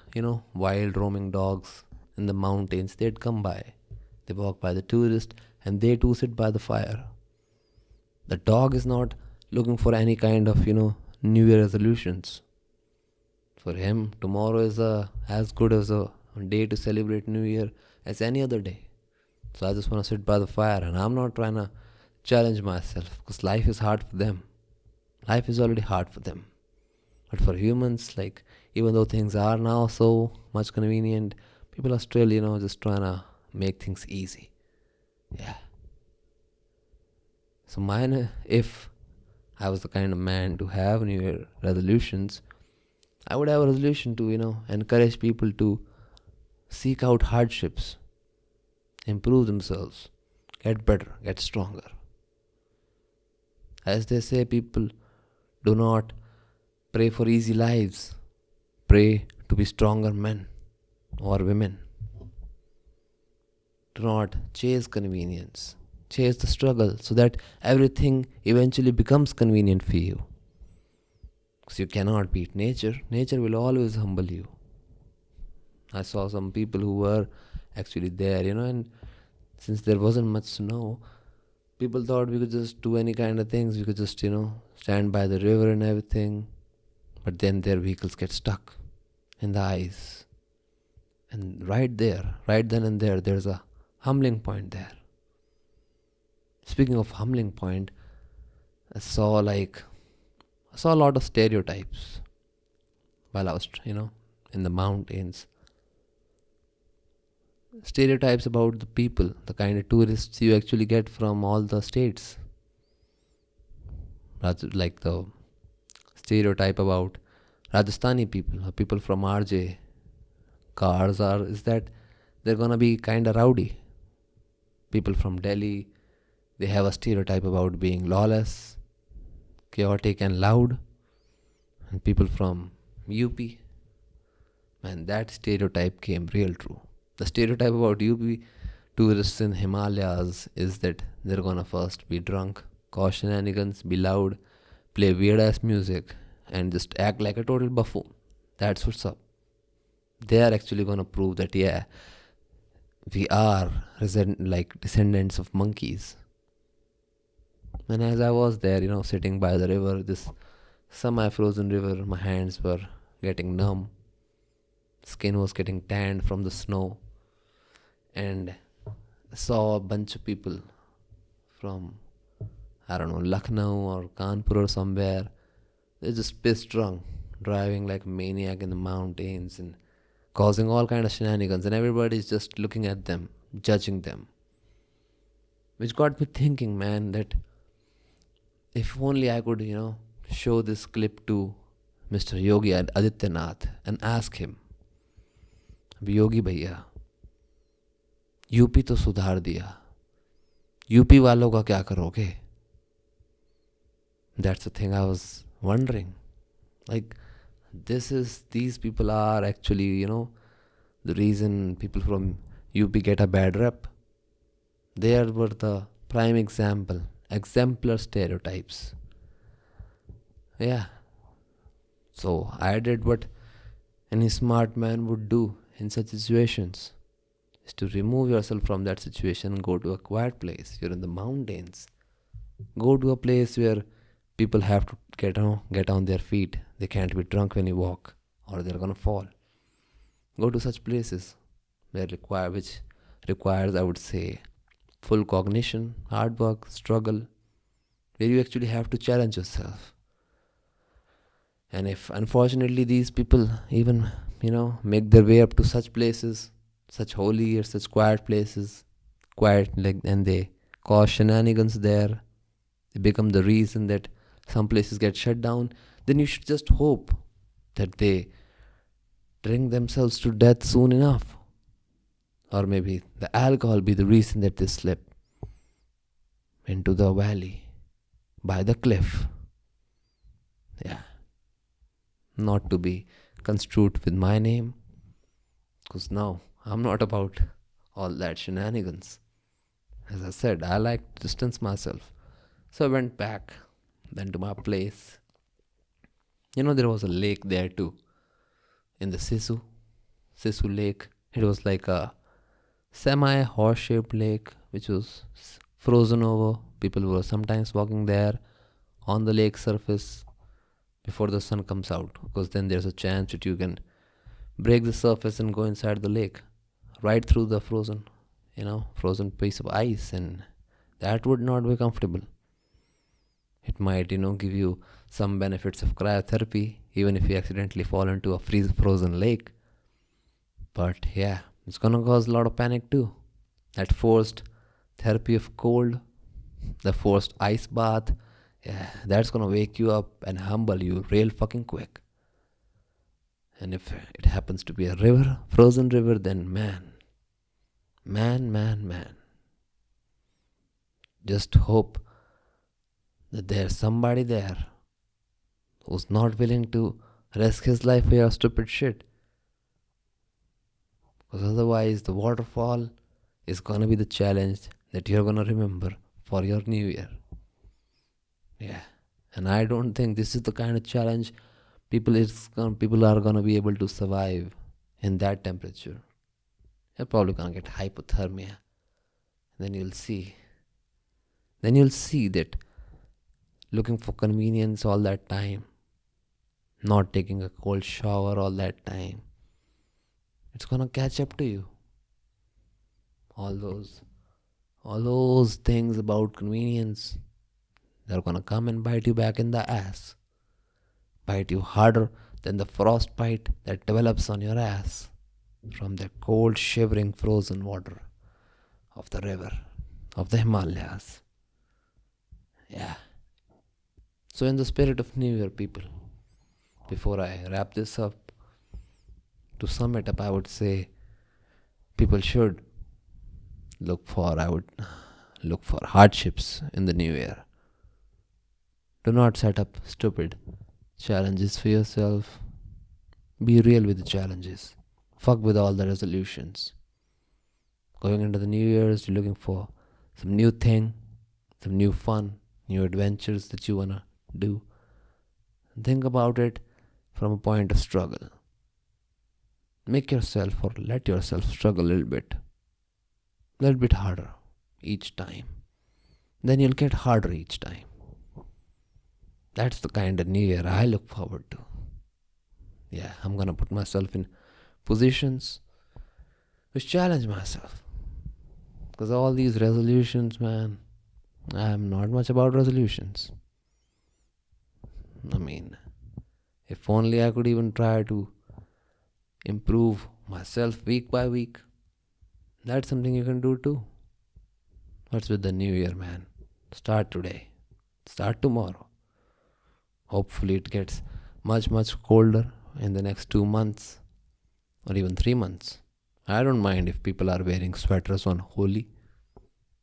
wild roaming dogs in the mountains, they'd come by. They walk by the tourist and they too sit by the fire. The dog is not looking for any kind of, New Year resolutions. For him, tomorrow is as good as a day to celebrate New Year as any other day. So I just want to sit by the fire and I'm not trying to challenge myself because life is hard for them. Life is already hard for them. But for humans, like, even though things are now so much convenient, people are still, just trying to make things easy. Yeah. So mine, if I was the kind of man to have New Year resolutions, I would have a resolution to, encourage people to seek out hardships, improve themselves, get better, get stronger. As they say, people do not pray for easy lives, pray to be stronger men or women. Do not chase convenience, chase the struggle so that everything eventually becomes convenient for you. Because you cannot beat nature. Nature will always humble you. I saw some people who were actually there, and since there wasn't much snow, people thought we could just do any kind of things. We could just, stand by the river and everything. But then their vehicles get stuck in the ice. And right there, right then and there, there's a humbling point there. Speaking of humbling point, I saw a lot of stereotypes while I was, in the mountains. Stereotypes about the people, the kind of tourists you actually get from all the states. Like the stereotype about Rajasthani people or people from RJ cars is that they're gonna be kinda rowdy. People from Delhi, they have a stereotype about being lawless, chaotic and loud. And people from UP, man, that stereotype came real true. The stereotype about UP tourists in Himalayas is that they're gonna first be drunk, cause shenanigans, be loud, play weird ass music, and just act like a total buffoon. That's what's up. They are actually gonna prove that, yeah, we are descendants of monkeys. And as I was there, sitting by the river, this semi-frozen river, my hands were getting numb, skin was getting tanned from the snow, and I saw a bunch of people from, I don't know, Lucknow or Kanpur or somewhere. They're just pissed drunk, driving like a maniac in the mountains and causing all kind of shenanigans, and everybody's just looking at them, judging them. which got me thinking, man, that if only I could, show this clip to Mr. Yogi Adityanath and ask him, योगी भैया, UP तो सुधार दिया, UP वालों का क्या करोगे? That's the thing I was wondering. Like, these people are actually, the reason people from UP get a bad rep. They were the prime example, exemplar stereotypes. Yeah. So I did what any smart man would do in such situations, is to remove yourself from that situation and go to a quiet place. You're in the mountains. Go to a place where people have to get on their feet. They can't be drunk when you walk, or they're gonna fall. Go to such places which requires, I would say, full cognition, hard work, struggle, where you actually have to challenge yourself. And if unfortunately these people even, make their way up to such places, such holy or such quiet places, and they cause shenanigans there, they become the reason that some places get shut down, then you should just hope that they drink themselves to death soon enough. Or maybe the alcohol be the reason that they slip into the valley by the cliff. Yeah. Not to be construed with my name, because now I'm not about all that shenanigans. As I said, I like to distance myself. So I went back then to my place. There was a lake there too, in the Sisu Lake. It was like a semi-horse shaped lake which was frozen over. People were sometimes walking there on the lake surface before the sun comes out, because then there's a chance that you can break the surface and go inside the lake, right through the frozen piece of ice, and that would not be comfortable. It might, give you some benefits of cryotherapy, even if you accidentally fall into a frozen lake. But yeah, it's gonna cause a lot of panic too. That forced therapy of cold, the forced ice bath, yeah, that's gonna wake you up and humble you real fucking quick. And if it happens to be a river, frozen river, then man. Just hope that there's somebody there who's not willing to risk his life for your stupid shit. Because otherwise, the waterfall is gonna be the challenge that you're gonna remember for your new year. Yeah. And I don't think this is the kind of challenge people are gonna be able to survive in that temperature. You're probably gonna get hypothermia. Then you'll see that looking for convenience all that time, not taking a cold shower all that time, it's gonna catch up to you. All those things about convenience, they're gonna come and bite you back in the ass. Bite you harder than the frostbite that develops on your ass from the cold, shivering, frozen water of the river, of the Himalayas. Yeah. So in the spirit of New Year, people, before I wrap this up, to sum it up, I would say people should look for hardships in the new year. Do not set up stupid challenges for yourself. Be real with the challenges. Fuck with all the resolutions. Going into the new years, you're looking for some new thing, some new fun, new adventures that you wanna do. Think about it from a point of struggle. Make yourself or let yourself struggle a little bit harder each time. Then you'll get harder each time. That's the kind of new year I look forward to. Yeah, I'm gonna put myself in positions which challenge myself. Because all these resolutions, man, I'm not much about resolutions. I mean, if only I could even try to improve myself week by week. That's something you can do too. What's with the new year, man? Start today. Start tomorrow. Hopefully, it gets much, much colder in the next 2 months or even 3 months. I don't mind if people are wearing sweaters on Holi.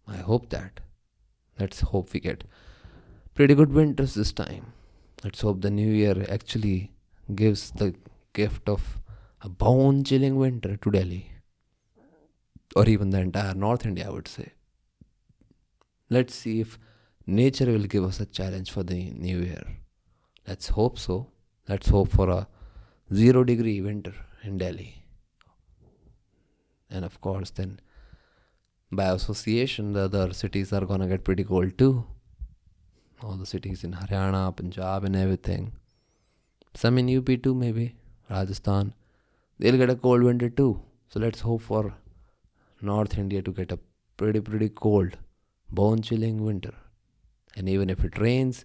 I hope that. Let's hope we get pretty good winters this time. Let's hope the new year actually gives the gift of a bone chilling winter to Delhi or even the entire North India, I would say. Let's see if nature will give us a challenge for the new year. Let's hope so. Let's hope for a 0 degree winter in Delhi. And of course, then by association, the other cities are gonna get pretty cold too. All the cities in Haryana, Punjab, and everything. Some in UP too, maybe. Rajasthan. They'll get a cold winter too. So let's hope for North India to get a pretty cold, bone chilling winter. And even if it rains,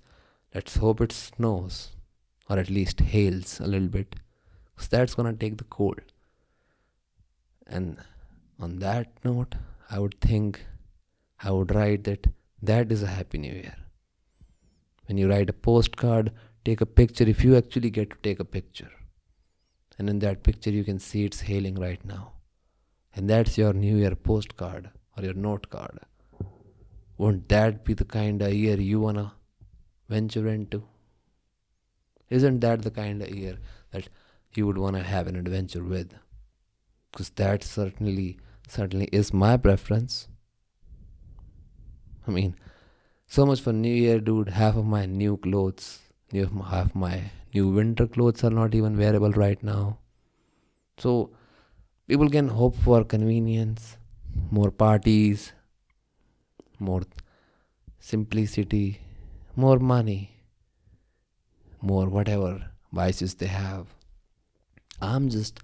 let's hope it snows. Or at least hails a little bit. Because that's gonna take the cold. And on that note, I would think I would write that is a happy new year. When you write a postcard, take a picture if you actually get to take a picture. And in that picture, you can see it's hailing right now. And that's your new year postcard or your note card. Won't that be the kind of year you wanna venture into? Isn't that the kind of year that you would wanna have an adventure with? Because that certainly is my preference. I mean, so much for New Year, dude. Half of my new clothes, half my new winter clothes are not even wearable right now. So people can hope for convenience, more parties, more simplicity, more money, more whatever vices they have. I'm just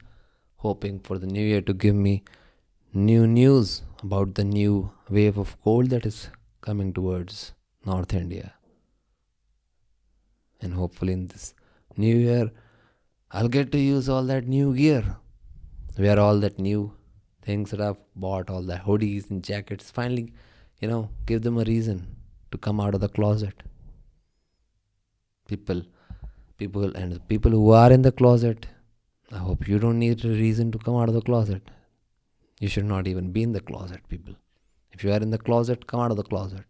hoping for the new year to give me new news about the new wave of cold that is coming towards North India. And hopefully in this new year, I'll get to use all that new gear. Wear all that new things that I've bought, all the hoodies and jackets. Finally, give them a reason to come out of the closet. People who are in the closet, I hope you don't need a reason to come out of the closet. You should not even be in the closet, people. If you are in the closet, come out of the closet.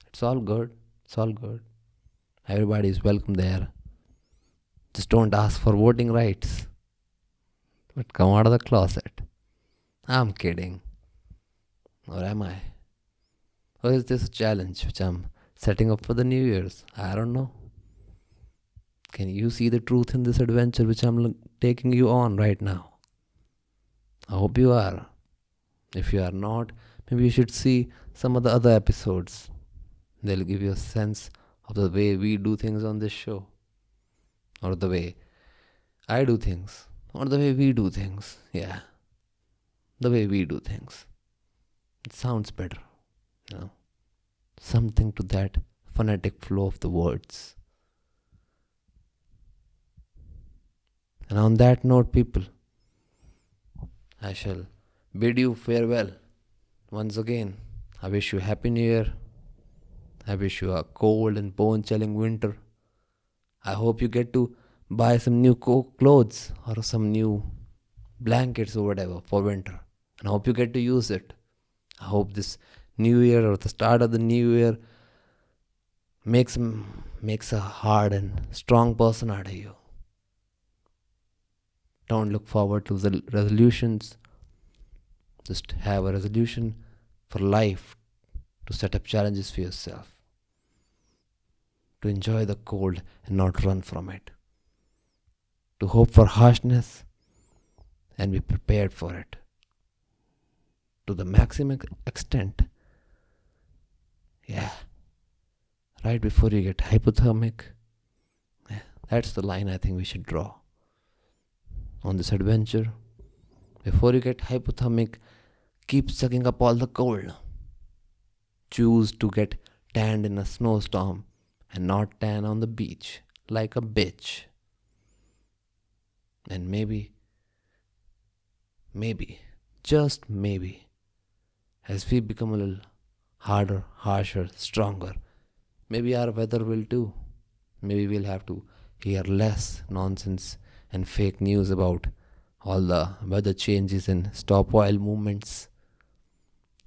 It's all good. It's all good. Everybody is welcome there. Just don't ask for voting rights. But come out of the closet. I'm kidding. Or am I? Or is this a challenge which I'm setting up for the New Year's? I don't know. Can you see the truth in this adventure which I'm taking you on right now? I hope you are. If you are not, maybe you should see some of the other episodes. They'll give you a sense of the way we do things on this show. Or the way I do things. Or the way we do things. Yeah. The way we do things. It sounds better. Something to that phonetic flow of the words. And on that note, people, I shall bid you farewell. Once again, I wish you Happy New Year. I wish you a cold and bone-chilling winter. I hope you get to buy some new clothes or some new blankets or whatever for winter. And I hope you get to use it. I hope this new year or the start of the new year makes a hard and strong person out of you. Don't look forward to the resolutions. Just have a resolution for life to set up challenges for yourself. To enjoy the cold and not run from it. To hope for harshness and be prepared for it. To the maximum extent. Yeah. Right before you get hypothermic. Yeah, that's the line I think we should draw. On this adventure, before you get hypothermic, keep sucking up all the cold. Choose to get tanned in a snowstorm and not tan on the beach like a bitch. And maybe, just maybe, as we become a little harder, harsher, stronger. Maybe our weather will too. Maybe we'll have to hear less nonsense and fake news about all the weather changes and stop oil movements.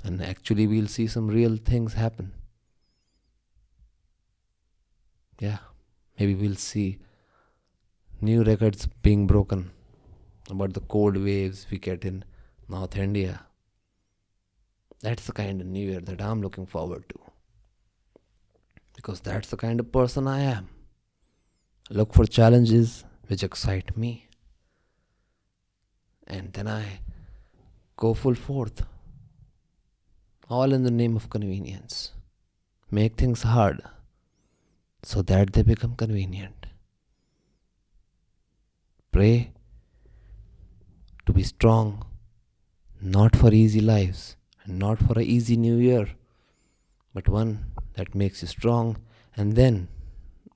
And actually, we'll see some real things happen. Yeah, maybe we'll see new records being broken about the cold waves we get in North India. That's the kind of New Year that I'm looking forward to. Because that's the kind of person I am. Look for challenges which excite me. And then I go full forth. All in the name of convenience. Make things hard so that they become convenient. Pray to be strong, not for easy lives and not for an easy new year, but one that makes you strong and then,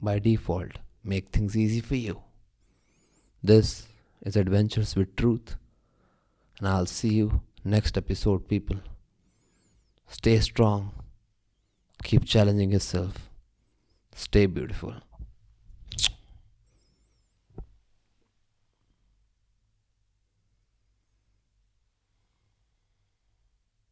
by default, make things easy for you. This is Adventures with Truth, and I'll see you next episode, people. Stay strong, keep challenging yourself, stay beautiful.